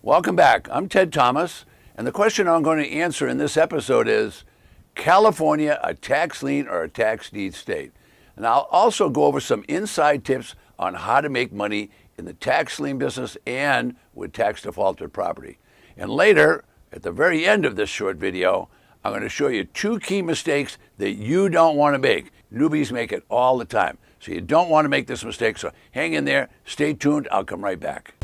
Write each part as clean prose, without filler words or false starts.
Welcome back. I'm Ted Thomas, and the question I'm going to answer in this episode is, California a tax lien or a tax deed state? And I'll also go over some inside tips on how to make money in the tax lien business and with tax defaulted property. And later, at the very end of this short video, I'm going to show you 2 key mistakes that you don't want to make. Newbies make it all the time. So you don't want to make this mistake. So hang in there, stay tuned, I'll come right back.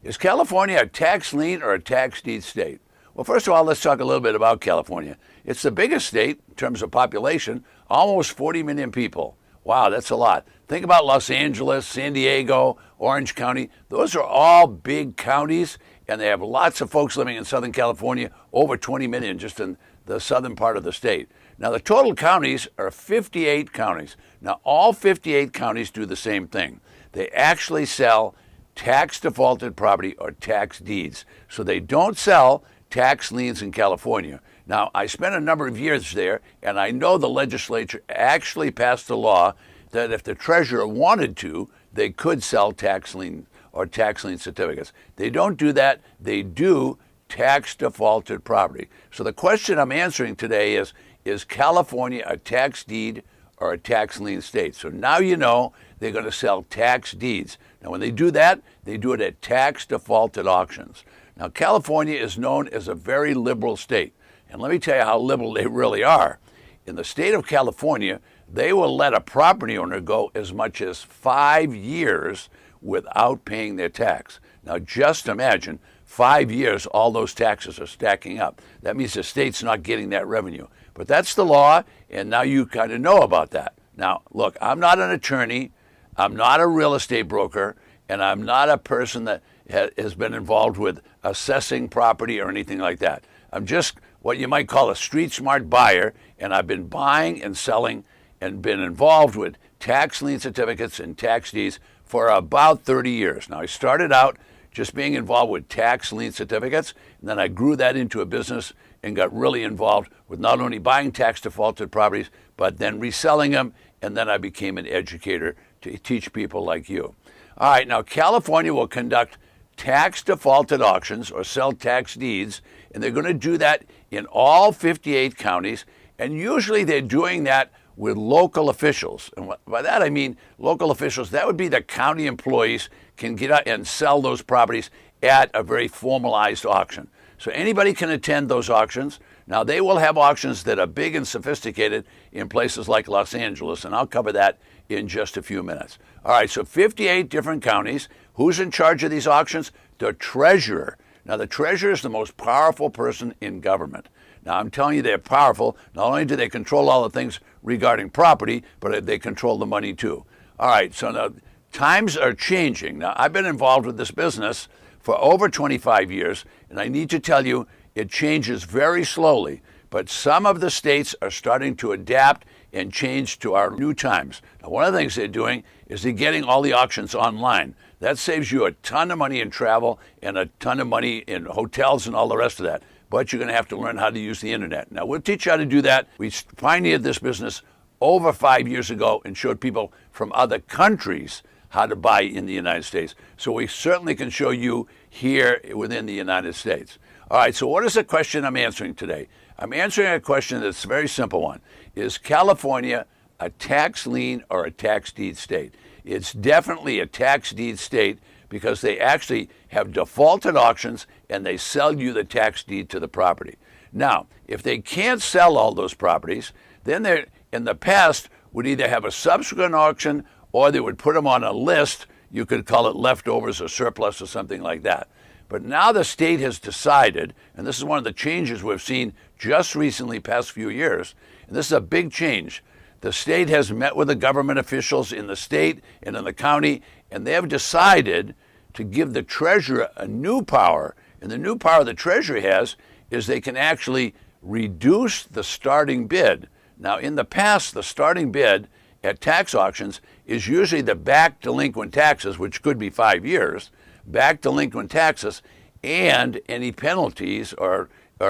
Is California a tax lien or a tax deed state? Well, first of all, let's talk a little bit about California. It's the biggest state in terms of population, almost 40 million people. Wow, that's a lot. Think about Los Angeles, San Diego, Orange County. Those are all big counties, and they have lots of folks living in Southern California, over 20 million just in the southern part of the state. Now, the total counties are 58 counties. Now, all 58 counties do the same thing. They actually sell tax defaulted property or tax deeds. So they don't sell tax liens in California. Now, I spent a number of years there, and I know the legislature actually passed a law that if the treasurer wanted to, they could sell tax lien or tax lien certificates. They don't do that. They do tax defaulted property. So the question I'm answering today is California a tax deed or a tax lien state? So now you know they're going to sell tax deeds. Now, when they do that, they do it at tax defaulted auctions. Now, California is known as a very liberal state. And let me tell you how liberal they really are. In the state of California, they will let a property owner go as much as 5 years without paying their tax. Now, just imagine 5 years, all those taxes are stacking up. That means the state's not getting that revenue. But that's the law, and now you kind of know about that. Now, look, I'm not an attorney. I'm not a real estate broker, and I'm not a person that has been involved with assessing property or anything like that. I'm just what you might call a street smart buyer, and I've been buying and selling and been involved with tax lien certificates and tax deeds for about 30 years. Now, I started out just being involved with tax lien certificates, and then I grew that into a business and got really involved with not only buying tax defaulted properties, but then reselling them, and then I became an educator to teach people like you. All right, now California will conduct tax defaulted auctions or sell tax deeds, and they're going to do that in all 58 counties, and usually they're doing that with local officials. And by that I mean local officials, that would be the county employees can get out and sell those properties at a very formalized auction. So anybody can attend those auctions. Now, they will have auctions that are big and sophisticated in places like Los Angeles, and I'll cover that in just a few minutes. All right, so 58 different counties. Who's in charge of these auctions? The treasurer. Now, the treasurer is the most powerful person in government. Now, I'm telling you they're powerful. Not only do they control all the things regarding property, but they control the money too. All right, so now times are changing. Now, I've been involved with this business for over 25 years, and I need to tell you, it changes very slowly, but some of the states are starting to adapt and change to our new times. Now, one of the things they're doing is they're getting all the auctions online. That saves you a ton of money in travel and a ton of money in hotels and all the rest of that. But you're going to have to learn how to use the internet. Now, we'll teach you how to do that. We pioneered this business over 5 years ago and showed people from other countries how to buy in the United States. So we certainly can show you here within the United States. All right, so what is the question I'm answering today? I'm answering a question that's a very simple one. Is California a tax lien or a tax deed state? It's definitely a tax deed state because they actually have defaulted auctions and they sell you the tax deed to the property. Now, if they can't sell all those properties, then they, in the past, would either have a subsequent auction or they would put them on a list. You could call it leftovers or surplus or something like that. But now the state has decided, and this is one of the changes we've seen just recently, past few years, and this is a big change. The state has met with the government officials in the state and in the county, and they have decided to give the treasurer a new power. And the new power the treasurer has is they can actually reduce the starting bid. Now, in the past, the starting bid at tax auctions is usually the back delinquent taxes, which could be 5 years, back delinquent taxes, and any penalties or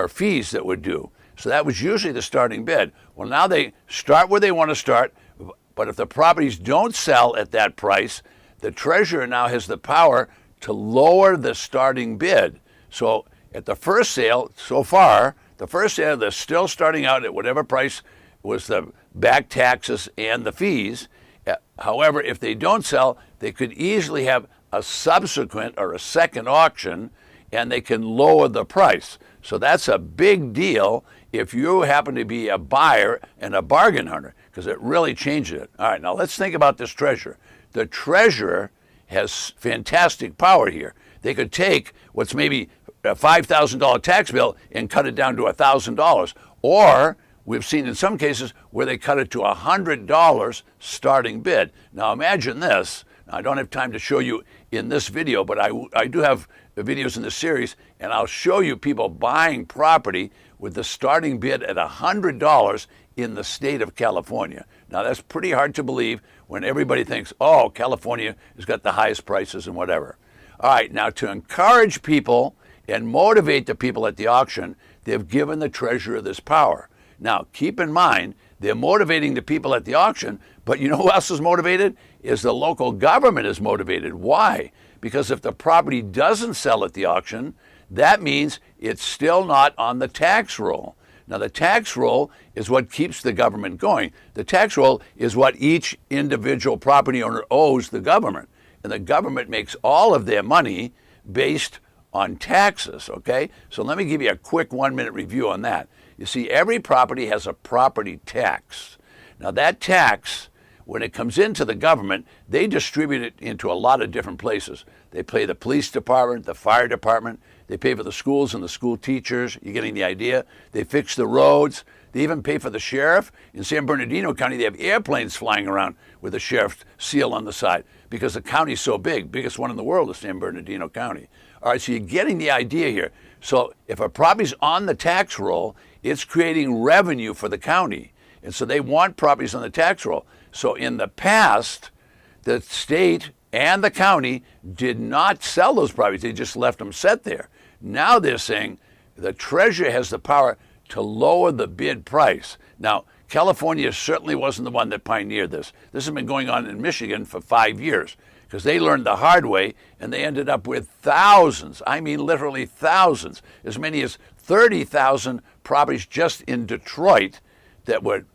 fees that would due. So that was usually the starting bid. Well, now they start where they want to start, but if the properties don't sell at that price, the treasurer now has the power to lower the starting bid. So at the first sale, so far, the first sale, they're still starting out at whatever price was the back taxes and the fees. However, if they don't sell, they could easily have a subsequent or a second auction, and they can lower the price. So that's a big deal if you happen to be a buyer and a bargain hunter, because it really changes it. All right, now let's think about this treasurer. The treasurer has fantastic power here. They could take what's maybe a $5,000 tax bill and cut it down to $1,000. Or we've seen in some cases where they cut it to $100 starting bid. Now imagine this. Now, I don't have time to show you in this video, but I do have videos in this series, and I'll show you people buying property with the starting bid at $100 in the state of California. Now that's pretty hard to believe when everybody thinks, oh, California has got the highest prices and whatever. All right, now to encourage people and motivate the people at the auction, they've given the treasurer this power. Now, keep in mind, they're motivating the people at the auction, but you know who else is motivated? Is the local government is motivated. Why? Because if the property doesn't sell at the auction, that means it's still not on the tax roll. Now, the tax roll is what keeps the government going. The tax roll is what each individual property owner owes the government. And the government makes all of their money based on taxes, okay? So let me give you a quick 1-minute review on that. You see, every property has a property tax. Now, that tax, when it comes into the government, they distribute it into a lot of different places. They pay the police department, the fire department, they pay for the schools and the school teachers. You're getting the idea? They fix the roads. They even pay for the sheriff. In San Bernardino County, they have airplanes flying around with the sheriff's seal on the side because the county's so big. Biggest one in the world is San Bernardino County. All right, so you're getting the idea here. So if a property's on the tax roll, it's creating revenue for the county. And so they want properties on the tax roll. So in the past, the state and the county did not sell those properties. They just left them set there. Now they're saying the treasurer has the power to lower the bid price. Now, California certainly wasn't the one that pioneered this. This has been going on in Michigan for 5 years because they learned the hard way and they ended up with thousands, I mean literally thousands, as many as 30,000 properties just in Detroit that were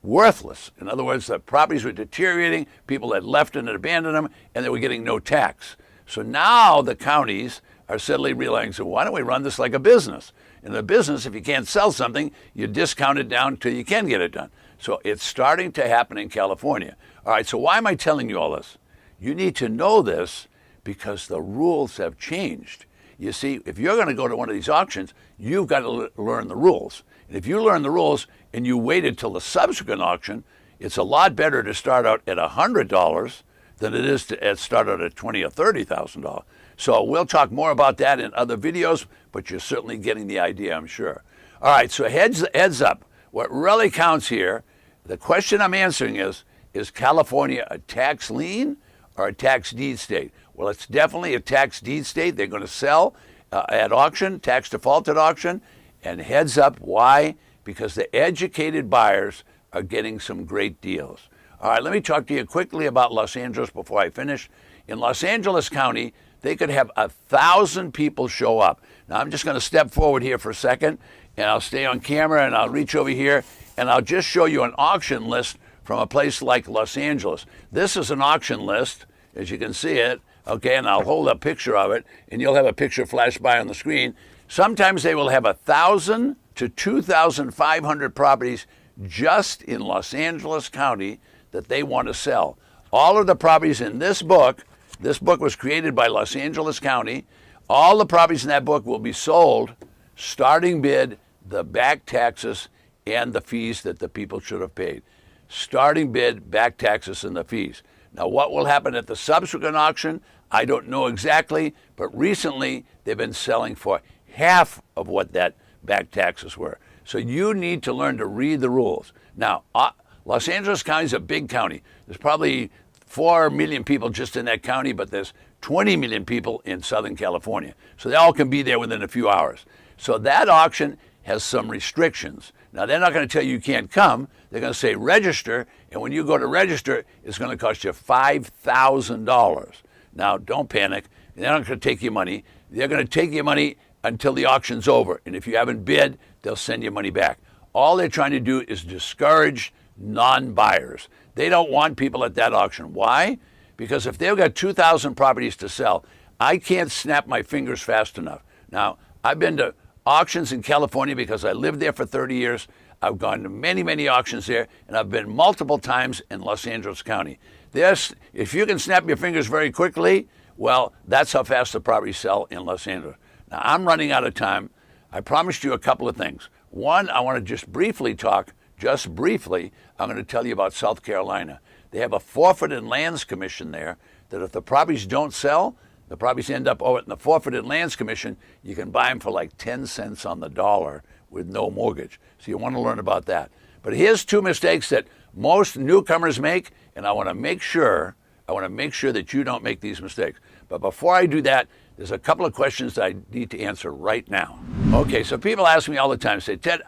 worthless. In other words, the properties were deteriorating, people had left and abandoned them, and they were getting no tax. So now the counties are suddenly realizing, so why don't we run this like a business? In a business, if you can't sell something, you discount it down till you can get it done. So it's starting to happen in California. All right, so why am I telling you all this? You need to know this because the rules have changed. You see, if you're going to go to one of these auctions, you've got to learn the rules. And if you learn the rules and you waited till the subsequent auction, it's a lot better to start out at $100 than it is to start out at $20,000 or $30,000. So we'll talk more about that in other videos, but you're certainly getting the idea, I'm sure. All right, so heads up. What really counts here, the question I'm answering is California a tax lien or a tax deed state? Well, it's definitely a tax deed state. They're going to sell at auction, tax default at auction. And heads up, why? Because the educated buyers are getting some great deals. All right, let me talk to you quickly about Los Angeles before I finish. In Los Angeles County, they could have 1,000 people show up. Now, I'm just going to step forward here for a second, and I'll stay on camera, and I'll reach over here, and I'll just show you an auction list from a place like Los Angeles. This is an auction list, as you can see it, okay, and I'll hold a picture of it, and you'll have a picture flash by on the screen. Sometimes they will have 1,000 to 2,500 properties just in Los Angeles County that they want to sell. All of the properties in this book was created by Los Angeles County. All the properties in that book will be sold, starting bid, the back taxes, and the fees that the people should have paid. Starting bid, back taxes, and the fees. Now, what will happen at the subsequent auction, I don't know exactly, but recently they've been selling for half of what that back taxes were. So you need to learn to read the rules. Now, Los Angeles County is a big county. There's probably 4 million people just in that county, but there's 20 million people in Southern California. So they all can be there within a few hours. So that auction has some restrictions. Now, they're not going to tell you can't come. They're going to say register, and when you go to register, it's going to cost you $5,000. Now, don't panic. They're not going to take your money. They're going to take your money until the auction's over, and if you haven't bid, they'll send your money back. All they're trying to do is discourage non-buyers. They don't want people at that auction. Why? Because if they've got 2,000 properties to sell, I can't snap my fingers fast enough. Now, I've been to auctions in California because I lived there for 30 years. I've gone to many, many auctions there, and I've been multiple times in Los Angeles County. If you can snap your fingers very quickly, well, that's how fast the properties sell in Los Angeles. Now, I'm running out of time. I promised you a couple of things. One, I want to just briefly, I'm going to tell you about South Carolina. They have a forfeited lands commission there that if the properties don't sell, the properties end up over in the forfeited lands commission, you can buy them for like 10 cents on the dollar with no mortgage. So you want to learn about that. But here's two mistakes that most newcomers make, and I want to make sure that you don't make these mistakes. But before I do that, there's a couple of questions that I need to answer right now. Okay, so people ask me all the time, say, Ted,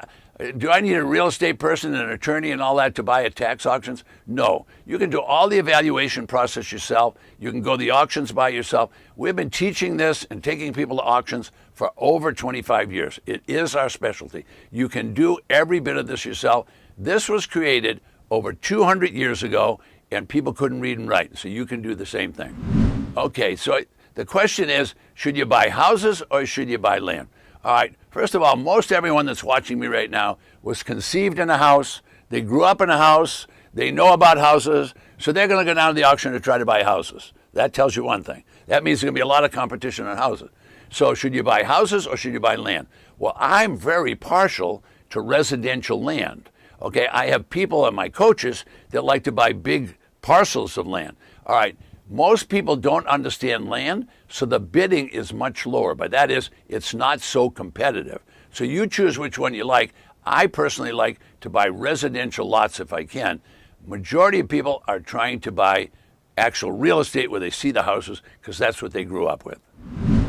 do I need a real estate person, an attorney, and all that to buy at tax auctions? No. You can do all the evaluation process yourself. You can go to the auctions by yourself. We've been teaching this and taking people to auctions for over 25 years. It is our specialty. You can do every bit of this yourself. This was created over 200 years ago, and people couldn't read and write, so you can do the same thing. Okay, so the question is, should you buy houses or should you buy land? All right, first of all, most everyone that's watching me right now was conceived in a house. They grew up in a house. They know about houses. So they're going to go down to the auction to try to buy houses. That tells you one thing. That means there's going to be a lot of competition on houses. So should you buy houses or should you buy land? Well, I'm very partial to residential land. Okay, I have people and my coaches that like to buy big parcels of land. All right. Most people don't understand land, so the bidding is much lower. But that is, it's not so competitive. So you choose which one you like. I personally like to buy residential lots if I can. Majority of people are trying to buy actual real estate where they see the houses because that's what they grew up with.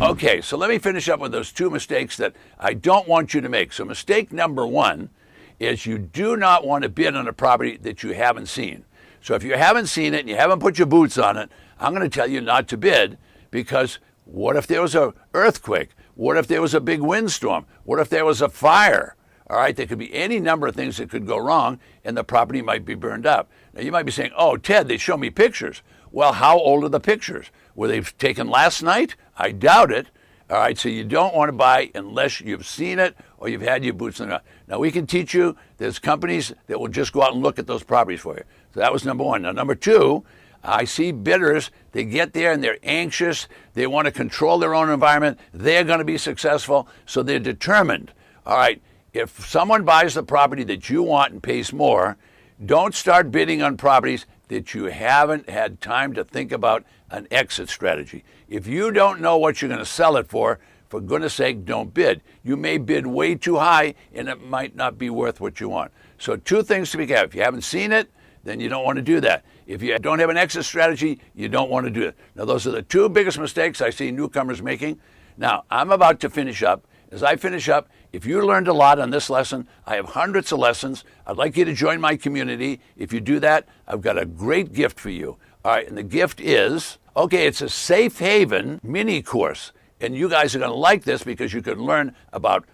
Okay, so let me finish up with those two mistakes that I don't want you to make. So mistake number one is you do not want to bid on a property that you haven't seen. So if you haven't seen it and you haven't put your boots on it, I'm going to tell you not to bid because what if there was an earthquake? What if there was a big windstorm? What if there was a fire? All right, there could be any number of things that could go wrong and the property might be burned up. Now you might be saying, oh, Ted, they show me pictures. Well, how old are the pictures? Were they taken last night? I doubt it. All right, so you don't want to buy unless you've seen it or you've had your boots on it. Now, we can teach you. There's companies that will just go out and look at those properties for you. So that was number one. Now, number two, I see bidders, they get there and they're anxious. They want to control their own environment. They're going to be successful, so they're determined. All right, if someone buys the property that you want and pays more, don't start bidding on properties that you haven't had time to think about an exit strategy. If you don't know what you're going to sell it for goodness sake, don't bid. You may bid way too high and it might not be worth what you want. So two things to be careful. If you haven't seen it, then you don't want to do that. If you don't have an exit strategy, you don't want to do it. Now, those are the two biggest mistakes I see newcomers making. Now, I'm about to finish up. As I finish up, if you learned a lot on this lesson, I have hundreds of lessons. I'd like you to join my community. If you do that, I've got a great gift for you. All right, and the gift is, okay, it's a safe haven mini course. And you guys are going to like this because you could learn about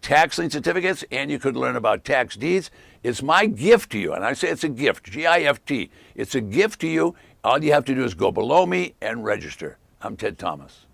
tax lien certificates and you could learn about tax deeds. It's my gift to you. And I say it's a gift, G-I-F-T. It's a gift to you. All you have to do is go below me and register. I'm Ted Thomas.